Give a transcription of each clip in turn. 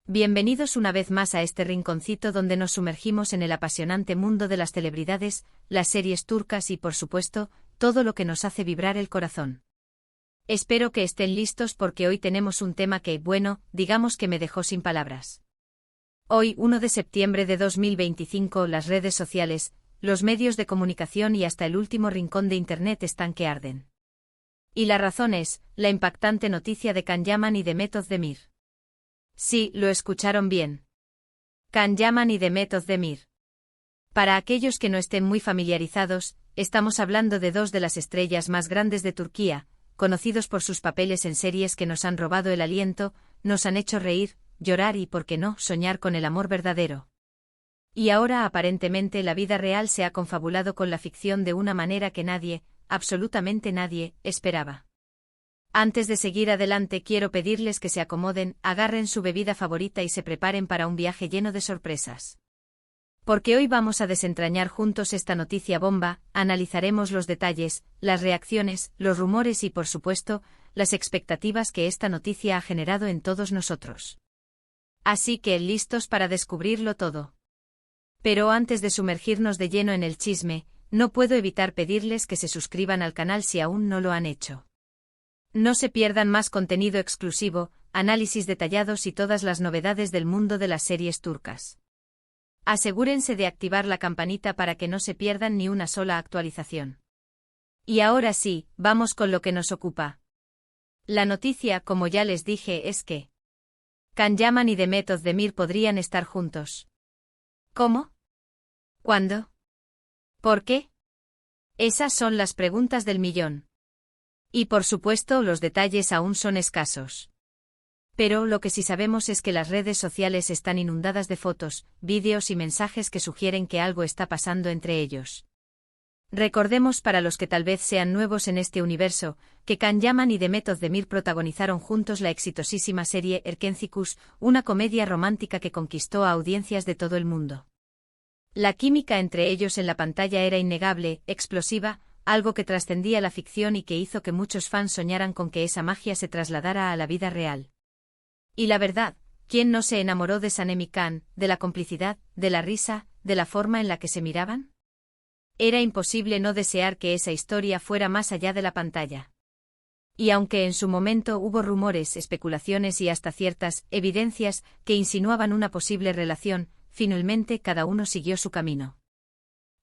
Bienvenidos una vez más a este rinconcito donde nos sumergimos en el apasionante mundo de las celebridades, las series turcas y, por supuesto, todo lo que nos hace vibrar el corazón. Espero que estén listos porque hoy tenemos un tema que, bueno, digamos que me dejó sin palabras. Hoy, 1 de septiembre de 2025, las redes sociales, los medios de comunicación y hasta el último rincón de Internet están que arden. Y la razón es, la impactante noticia de Can Yaman y Demet Özdemir. Sí, lo escucharon bien. Can Yaman y Demet Özdemir. Para aquellos que no estén muy familiarizados, estamos hablando de dos de las estrellas más grandes de Turquía, conocidos por sus papeles en series que nos han robado el aliento, nos han hecho reír, llorar y, por qué no, soñar con el amor verdadero. Y ahora aparentemente la vida real se ha confabulado con la ficción de una manera que nadie, absolutamente nadie, esperaba. Antes de seguir adelante quiero pedirles que se acomoden, agarren su bebida favorita y se preparen para un viaje lleno de sorpresas. Porque hoy vamos a desentrañar juntos esta noticia bomba, analizaremos los detalles, las reacciones, los rumores y, por supuesto, las expectativas que esta noticia ha generado en todos nosotros. Así que, listos para descubrirlo todo. Pero antes de sumergirnos de lleno en el chisme, no puedo evitar pedirles que se suscriban al canal si aún no lo han hecho. No se pierdan más contenido exclusivo, análisis detallados y todas las novedades del mundo de las series turcas. Asegúrense de activar la campanita para que no se pierdan ni una sola actualización. Y ahora sí, vamos con lo que nos ocupa. La noticia, como ya les dije, es que Can Yaman y Demet Özdemir podrían estar juntos. ¿Cómo? ¿Cuándo? ¿Por qué? Esas son las preguntas del millón. Y por supuesto los detalles aún son escasos. Pero lo que sí sabemos es que las redes sociales están inundadas de fotos, vídeos y mensajes que sugieren que algo está pasando entre ellos. Recordemos para los que tal vez sean nuevos en este universo, que Can Yaman y Demet Özdemir protagonizaron juntos la exitosísima serie Erkencikus, una comedia romántica que conquistó a audiencias de todo el mundo. La química entre ellos en la pantalla era innegable, explosiva, algo que trascendía la ficción y que hizo que muchos fans soñaran con que esa magia se trasladara a la vida real. Y la verdad, ¿quién no se enamoró de Sanem y Can, de la complicidad, de la risa, de la forma en la que se miraban? Era imposible no desear que esa historia fuera más allá de la pantalla. Y aunque en su momento hubo rumores, especulaciones y hasta ciertas evidencias que insinuaban una posible relación, finalmente cada uno siguió su camino.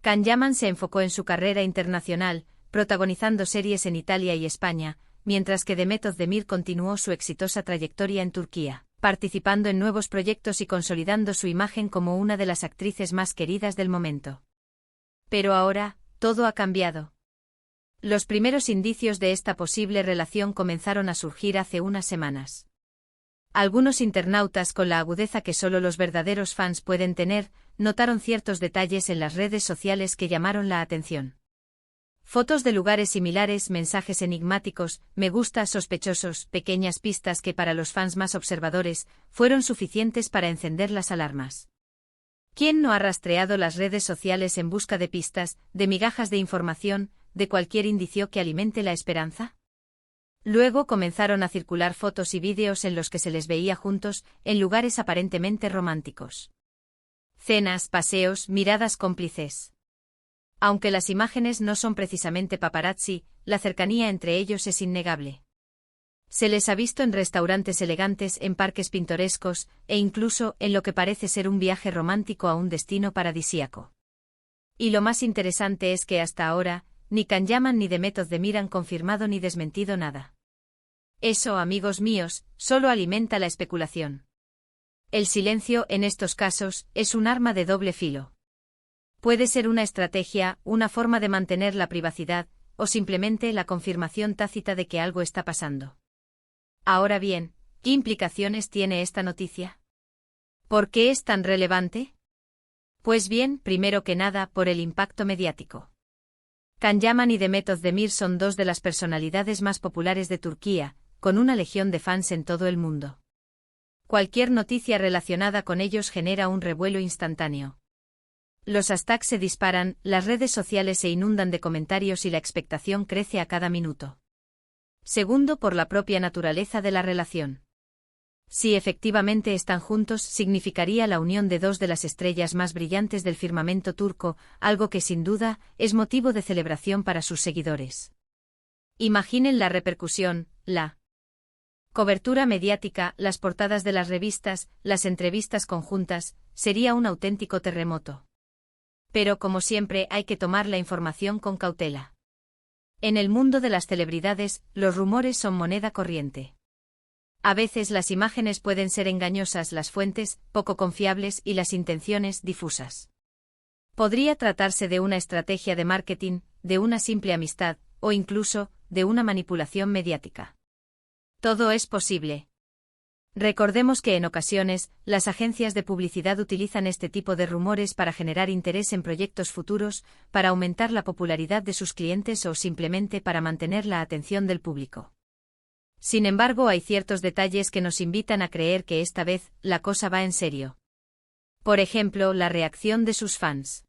Can Yaman se enfocó en su carrera internacional, protagonizando series en Italia y España, mientras que Demet Özdemir continuó su exitosa trayectoria en Turquía, participando en nuevos proyectos y consolidando su imagen como una de las actrices más queridas del momento. Pero ahora, todo ha cambiado. Los primeros indicios de esta posible relación comenzaron a surgir hace unas semanas. Algunos internautas, con la agudeza que solo los verdaderos fans pueden tener, notaron ciertos detalles en las redes sociales que llamaron la atención. Fotos de lugares similares, mensajes enigmáticos, me gusta sospechosos, pequeñas pistas que para los fans más observadores, fueron suficientes para encender las alarmas. ¿Quién no ha rastreado las redes sociales en busca de pistas, de migajas de información, de cualquier indicio que alimente la esperanza? Luego comenzaron a circular fotos y vídeos en los que se les veía juntos, en lugares aparentemente románticos. Cenas, paseos, miradas cómplices. Aunque las imágenes no son precisamente paparazzi, la cercanía entre ellos es innegable. Se les ha visto en restaurantes elegantes, en parques pintorescos, e incluso en lo que parece ser un viaje romántico a un destino paradisíaco. Y lo más interesante es que hasta ahora, ni Can Yaman ni Demet Özdemir han confirmado ni desmentido nada. Eso, amigos míos, solo alimenta la especulación. El silencio, en estos casos, es un arma de doble filo. Puede ser una estrategia, una forma de mantener la privacidad, o simplemente la confirmación tácita de que algo está pasando. Ahora bien, ¿qué implicaciones tiene esta noticia? ¿Por qué es tan relevante? Pues bien, primero que nada, por el impacto mediático. Can Yaman y Demet Özdemir son dos de las personalidades más populares de Turquía, con una legión de fans en todo el mundo. Cualquier noticia relacionada con ellos genera un revuelo instantáneo. Los hashtags se disparan, las redes sociales se inundan de comentarios y la expectación crece a cada minuto. Segundo, por la propia naturaleza de la relación. Si efectivamente están juntos, significaría la unión de dos de las estrellas más brillantes del firmamento turco, algo que sin duda es motivo de celebración para sus seguidores. Imaginen la repercusión, la cobertura mediática, las portadas de las revistas, las entrevistas conjuntas, sería un auténtico terremoto. Pero como siempre hay que tomar la información con cautela. En el mundo de las celebridades, los rumores son moneda corriente. A veces las imágenes pueden ser engañosas, las fuentes, poco confiables y las intenciones, difusas. Podría tratarse de una estrategia de marketing, de una simple amistad, o incluso, de una manipulación mediática. Todo es posible. Recordemos que en ocasiones, las agencias de publicidad utilizan este tipo de rumores para generar interés en proyectos futuros, para aumentar la popularidad de sus clientes o simplemente para mantener la atención del público. Sin embargo, hay ciertos detalles que nos invitan a creer que esta vez, la cosa va en serio. Por ejemplo, la reacción de sus fans.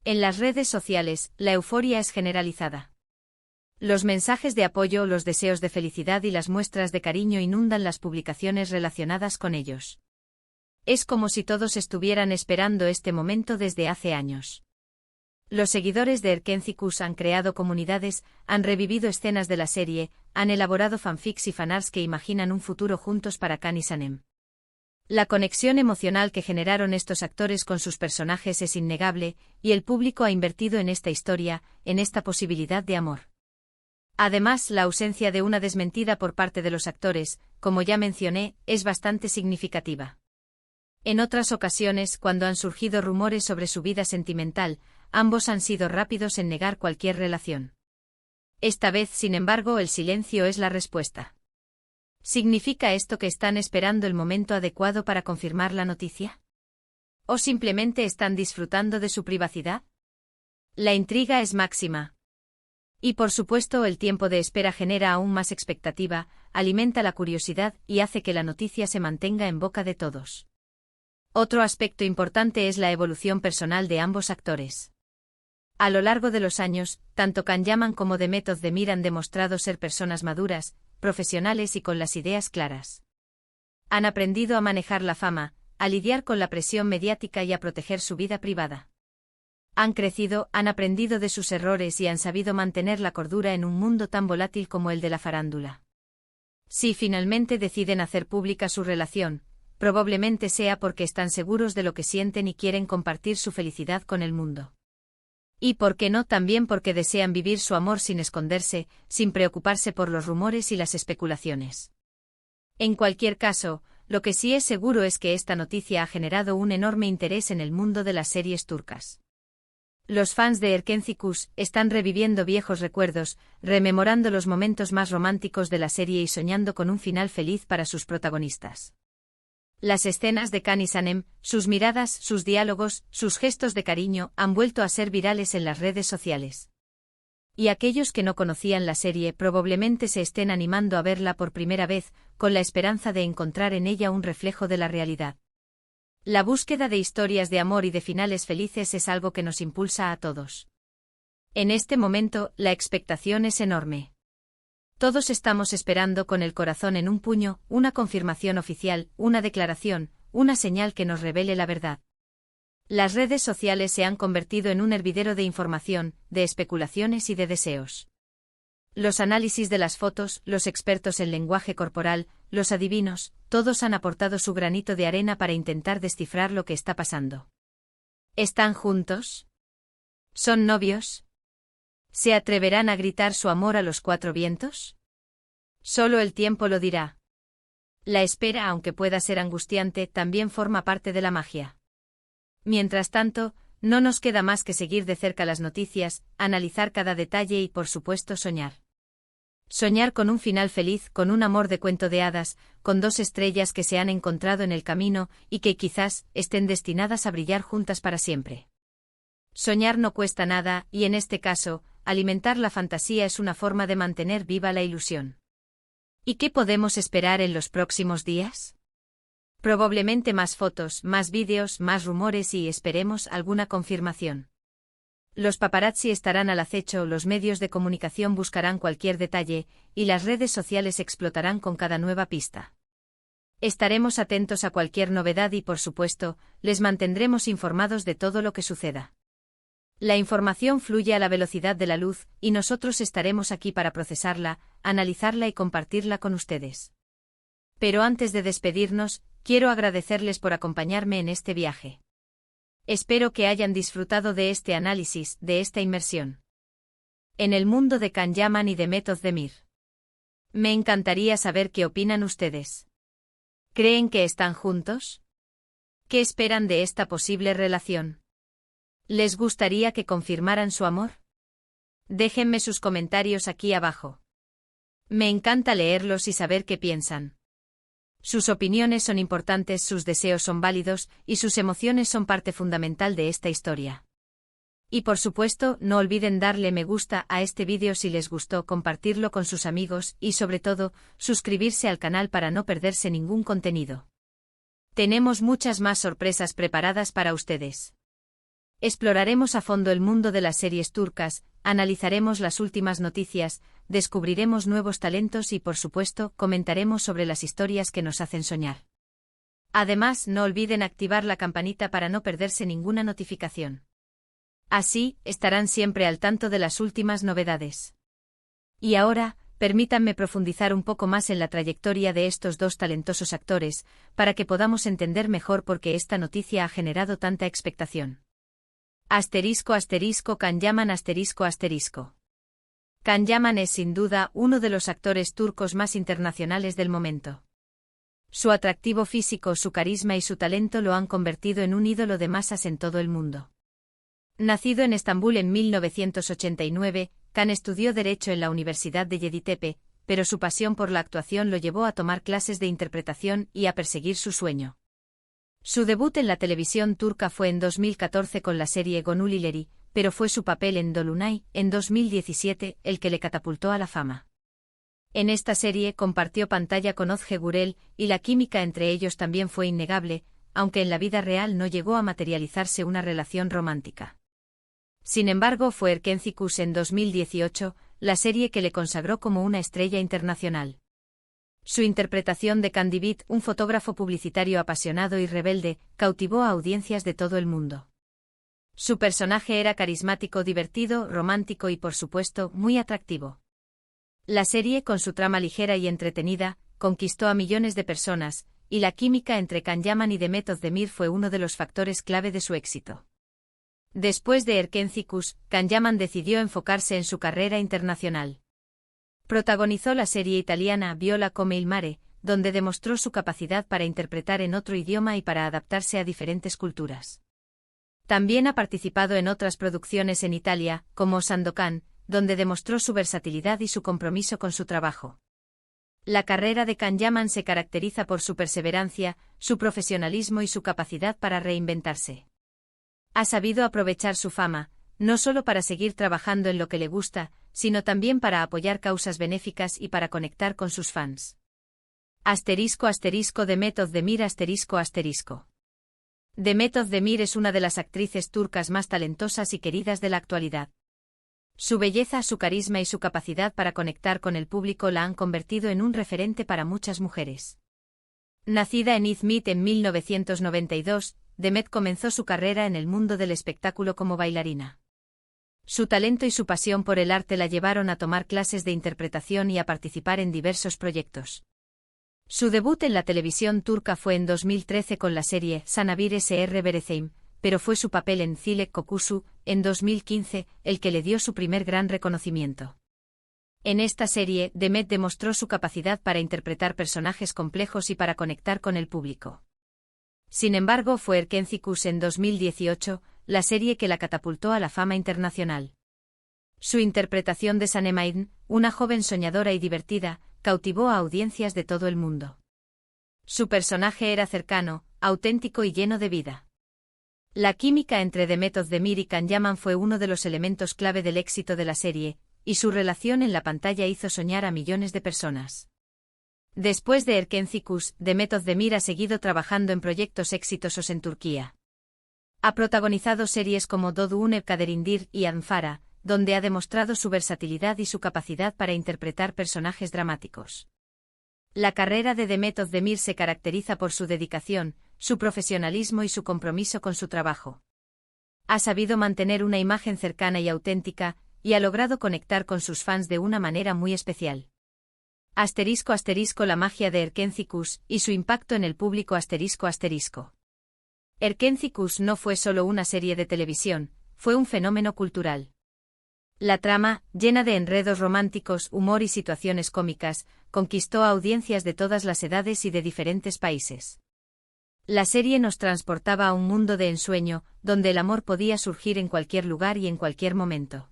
En las redes sociales, la euforia es generalizada. Los mensajes de apoyo, los deseos de felicidad y las muestras de cariño inundan las publicaciones relacionadas con ellos. Es como si todos estuvieran esperando este momento desde hace años. Los seguidores de Erkenci Kuş han creado comunidades, han revivido escenas de la serie, han elaborado fanfics y fanarts que imaginan un futuro juntos para Can y Sanem. La conexión emocional que generaron estos actores con sus personajes es innegable, y el público ha invertido en esta historia, en esta posibilidad de amor. Además, la ausencia de una desmentida por parte de los actores, como ya mencioné, es bastante significativa. En otras ocasiones, cuando han surgido rumores sobre su vida sentimental, ambos han sido rápidos en negar cualquier relación. Esta vez, sin embargo, el silencio es la respuesta. ¿Significa esto que están esperando el momento adecuado para confirmar la noticia? ¿O simplemente están disfrutando de su privacidad? La intriga es máxima. Y por supuesto, el tiempo de espera genera aún más expectativa, alimenta la curiosidad y hace que la noticia se mantenga en boca de todos. Otro aspecto importante es la evolución personal de ambos actores. A lo largo de los años, tanto Can Yaman como Demet Özdemir han demostrado ser personas maduras, profesionales y con las ideas claras. Han aprendido a manejar la fama, a lidiar con la presión mediática y a proteger su vida privada. Han crecido, han aprendido de sus errores y han sabido mantener la cordura en un mundo tan volátil como el de la farándula. Si finalmente deciden hacer pública su relación, probablemente sea porque están seguros de lo que sienten y quieren compartir su felicidad con el mundo. Y por qué no, también porque desean vivir su amor sin esconderse, sin preocuparse por los rumores y las especulaciones. En cualquier caso, lo que sí es seguro es que esta noticia ha generado un enorme interés en el mundo de las series turcas. Los fans de Erkenci Kuş están reviviendo viejos recuerdos, rememorando los momentos más románticos de la serie y soñando con un final feliz para sus protagonistas. Las escenas de Can y Sanem, sus miradas, sus diálogos, sus gestos de cariño han vuelto a ser virales en las redes sociales. Y aquellos que no conocían la serie probablemente se estén animando a verla por primera vez, con la esperanza de encontrar en ella un reflejo de la realidad. La búsqueda de historias de amor y de finales felices es algo que nos impulsa a todos. En este momento, la expectación es enorme. Todos estamos esperando con el corazón en un puño, una confirmación oficial, una declaración, una señal que nos revele la verdad. Las redes sociales se han convertido en un hervidero de información, de especulaciones y de deseos. Los análisis de las fotos, los expertos en lenguaje corporal, los adivinos, todos han aportado su granito de arena para intentar descifrar lo que está pasando. ¿Están juntos? ¿Son novios? ¿Se atreverán a gritar su amor a los cuatro vientos? Solo el tiempo lo dirá. La espera, aunque pueda ser angustiante, también forma parte de la magia. Mientras tanto, no nos queda más que seguir de cerca las noticias, analizar cada detalle y, por supuesto, soñar. Soñar con un final feliz, con un amor de cuento de hadas, con dos estrellas que se han encontrado en el camino y que quizás estén destinadas a brillar juntas para siempre. Soñar no cuesta nada, y en este caso, alimentar la fantasía es una forma de mantener viva la ilusión. ¿Y qué podemos esperar en los próximos días? Probablemente más fotos, más vídeos, más rumores y, esperemos, alguna confirmación. Los paparazzi estarán al acecho, los medios de comunicación buscarán cualquier detalle, y las redes sociales explotarán con cada nueva pista. Estaremos atentos a cualquier novedad y, por supuesto, les mantendremos informados de todo lo que suceda. La información fluye a la velocidad de la luz, y nosotros estaremos aquí para procesarla, analizarla y compartirla con ustedes. Pero antes de despedirnos, quiero agradecerles por acompañarme en este viaje. Espero que hayan disfrutado de este análisis, de esta inmersión en el mundo de Can Yaman y de Meth of the Mir. Me encantaría saber qué opinan ustedes. ¿Creen que están juntos? ¿Qué esperan de esta posible relación? ¿Les gustaría que confirmaran su amor? Déjenme sus comentarios aquí abajo. Me encanta leerlos y saber qué piensan. Sus opiniones son importantes, sus deseos son válidos, y sus emociones son parte fundamental de esta historia. Y por supuesto, no olviden darle me gusta a este vídeo si les gustó, compartirlo con sus amigos y sobre todo, suscribirse al canal para no perderse ningún contenido. Tenemos muchas más sorpresas preparadas para ustedes. Exploraremos a fondo el mundo de las series turcas, analizaremos las últimas noticias, descubriremos nuevos talentos y por supuesto, comentaremos sobre las historias que nos hacen soñar. Además, no olviden activar la campanita para no perderse ninguna notificación. Así, estarán siempre al tanto de las últimas novedades. Y ahora, permítanme profundizar un poco más en la trayectoria de estos dos talentosos actores, para que podamos entender mejor por qué esta noticia ha generado tanta expectación. Can Yaman ***. Can Yaman es sin duda uno de los actores turcos más internacionales del momento. Su atractivo físico, su carisma y su talento lo han convertido en un ídolo de masas en todo el mundo. Nacido en Estambul en 1989, Can estudió Derecho en la Universidad de Yeditepe, pero su pasión por la actuación lo llevó a tomar clases de interpretación y a perseguir su sueño. Su debut en la televisión turca fue en 2014 con la serie Gönül İleri, pero fue su papel en Dolunay, en 2017, el que le catapultó a la fama. En esta serie compartió pantalla con Özge Gürel, y la química entre ellos también fue innegable, aunque en la vida real no llegó a materializarse una relación romántica. Sin embargo, fue Erkenci en 2018, la serie que le consagró como una estrella internacional. Su interpretación de Can Divit, un fotógrafo publicitario apasionado y rebelde, cautivó a audiencias de todo el mundo. Su personaje era carismático, divertido, romántico y, por supuesto, muy atractivo. La serie, con su trama ligera y entretenida, conquistó a millones de personas, y la química entre Can Yaman y Meth of the Mir fue uno de los factores clave de su éxito. Después de Erkenci, Can Yaman decidió enfocarse en su carrera internacional. Protagonizó la serie italiana Viola come il mare, donde demostró su capacidad para interpretar en otro idioma y para adaptarse a diferentes culturas. También ha participado en otras producciones en Italia, como Sandokan, donde demostró su versatilidad y su compromiso con su trabajo. La carrera de Can Yaman se caracteriza por su perseverancia, su profesionalismo y su capacidad para reinventarse. Ha sabido aprovechar su fama, no solo para seguir trabajando en lo que le gusta, sino también para apoyar causas benéficas y para conectar con sus fans. ***Meth of the Mir ***. Meth of the Mir es una de las actrices turcas más talentosas y queridas de la actualidad. Su belleza, su carisma y su capacidad para conectar con el público la han convertido en un referente para muchas mujeres. Nacida en İzmit en 1992, Meth comenzó su carrera en el mundo del espectáculo como bailarina. Su talento y su pasión por el arte la llevaron a tomar clases de interpretación y a participar en diversos proyectos. Su debut en la televisión turca fue en 2013 con la serie Sana Bir Sr Vereceğim, pero fue su papel en Zilek Kokusu, en 2015, el que le dio su primer gran reconocimiento. En esta serie, Meth demostró su capacidad para interpretar personajes complejos y para conectar con el público. Sin embargo, fue Erkenci en 2018, la serie que la catapultó a la fama internacional. Su interpretación de Sanem, una joven soñadora y divertida, cautivó a audiencias de todo el mundo. Su personaje era cercano, auténtico y lleno de vida. La química entre Meth of the Mir y Can Yaman fue uno de los elementos clave del éxito de la serie, y su relación en la pantalla hizo soñar a millones de personas. Después de Erkenci, Meth of the Mir ha seguido trabajando en proyectos exitosos en Turquía. Ha protagonizado series como Doğduğun Ev Kaderindir y Anfara, donde ha demostrado su versatilidad y su capacidad para interpretar personajes dramáticos. La carrera de Demet Özdemir se caracteriza por su dedicación, su profesionalismo y su compromiso con su trabajo. Ha sabido mantener una imagen cercana y auténtica, y ha logrado conectar con sus fans de una manera muy especial. *** La magia de Erkenci Kuş y su impacto en el público ***. Erkenci Kuş no fue solo una serie de televisión, fue un fenómeno cultural. La trama, llena de enredos románticos, humor y situaciones cómicas, conquistó a audiencias de todas las edades y de diferentes países. La serie nos transportaba a un mundo de ensueño, donde el amor podía surgir en cualquier lugar y en cualquier momento.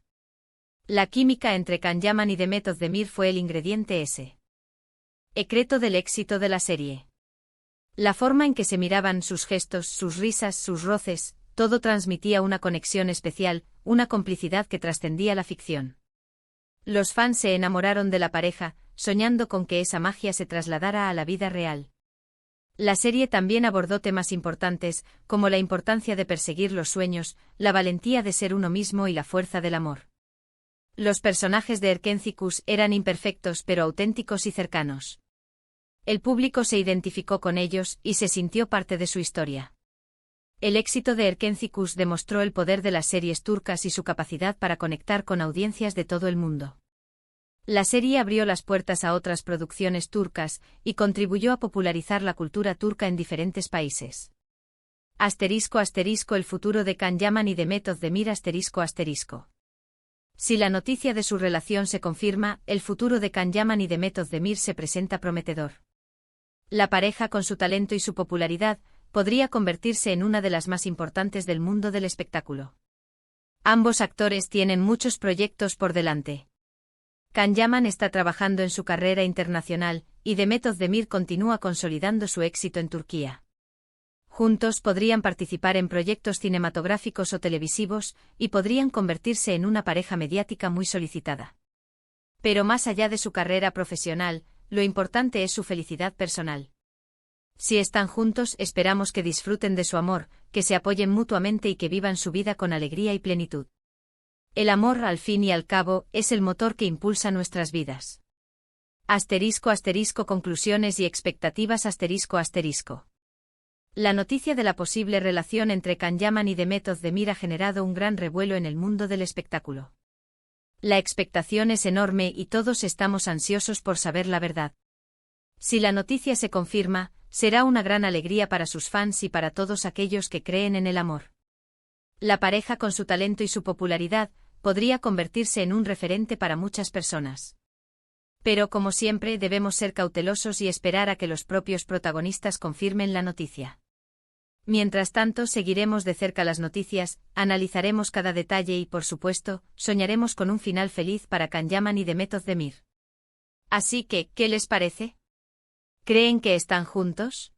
La química entre Can Yaman y Demet Özdemir fue el ingrediente secreto del éxito de la serie. La forma en que se miraban, sus gestos, sus risas, sus roces, todo transmitía una conexión especial, una complicidad que trascendía la ficción. Los fans se enamoraron de la pareja, soñando con que esa magia se trasladara a la vida real. La serie también abordó temas importantes, como la importancia de perseguir los sueños, la valentía de ser uno mismo y la fuerza del amor. Los personajes de Erkenci Kuş eran imperfectos pero auténticos y cercanos. El público se identificó con ellos y se sintió parte de su historia. El éxito de Erkenci Kuş demostró el poder de las series turcas y su capacidad para conectar con audiencias de todo el mundo. La serie abrió las puertas a otras producciones turcas y contribuyó a popularizar la cultura turca en diferentes países. *** El futuro de Can Yaman y Demet Özdemir ***. Si la noticia de su relación se confirma, el futuro de Can Yaman y Demet Özdemir se presenta prometedor. La pareja, con su talento y su popularidad, podría convertirse en una de las más importantes del mundo del espectáculo. Ambos actores tienen muchos proyectos por delante. Can Yaman está trabajando en su carrera internacional, y Demet Özdemir continúa consolidando su éxito en Turquía. Juntos podrían participar en proyectos cinematográficos o televisivos, y podrían convertirse en una pareja mediática muy solicitada. Pero más allá de su carrera profesional, lo importante es su felicidad personal. Si están juntos, esperamos que disfruten de su amor, que se apoyen mutuamente y que vivan su vida con alegría y plenitud. El amor, al fin y al cabo, es el motor que impulsa nuestras vidas. *** Conclusiones y expectativas ***. La noticia de la posible relación entre Can Yaman y Demet Özdemir ha generado un gran revuelo en el mundo del espectáculo. La expectación es enorme y todos estamos ansiosos por saber la verdad. Si la noticia se confirma, será una gran alegría para sus fans y para todos aquellos que creen en el amor. La pareja, con su talento y su popularidad, podría convertirse en un referente para muchas personas. Pero como siempre, debemos ser cautelosos y esperar a que los propios protagonistas confirmen la noticia. Mientras tanto, seguiremos de cerca las noticias, analizaremos cada detalle y, por supuesto, soñaremos con un final feliz para Can Yaman y Demet Özdemir. Así que, ¿qué les parece? ¿Creen que están juntos?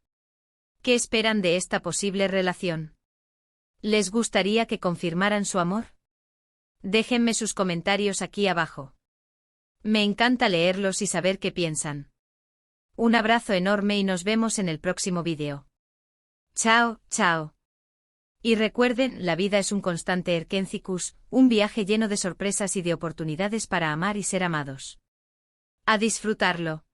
¿Qué esperan de esta posible relación? ¿Les gustaría que confirmaran su amor? Déjenme sus comentarios aquí abajo. Me encanta leerlos y saber qué piensan. Un abrazo enorme y nos vemos en el próximo vídeo. Chao, chao. Y recuerden, la vida es un constante Erkenci Kuş, un viaje lleno de sorpresas y de oportunidades para amar y ser amados. A disfrutarlo.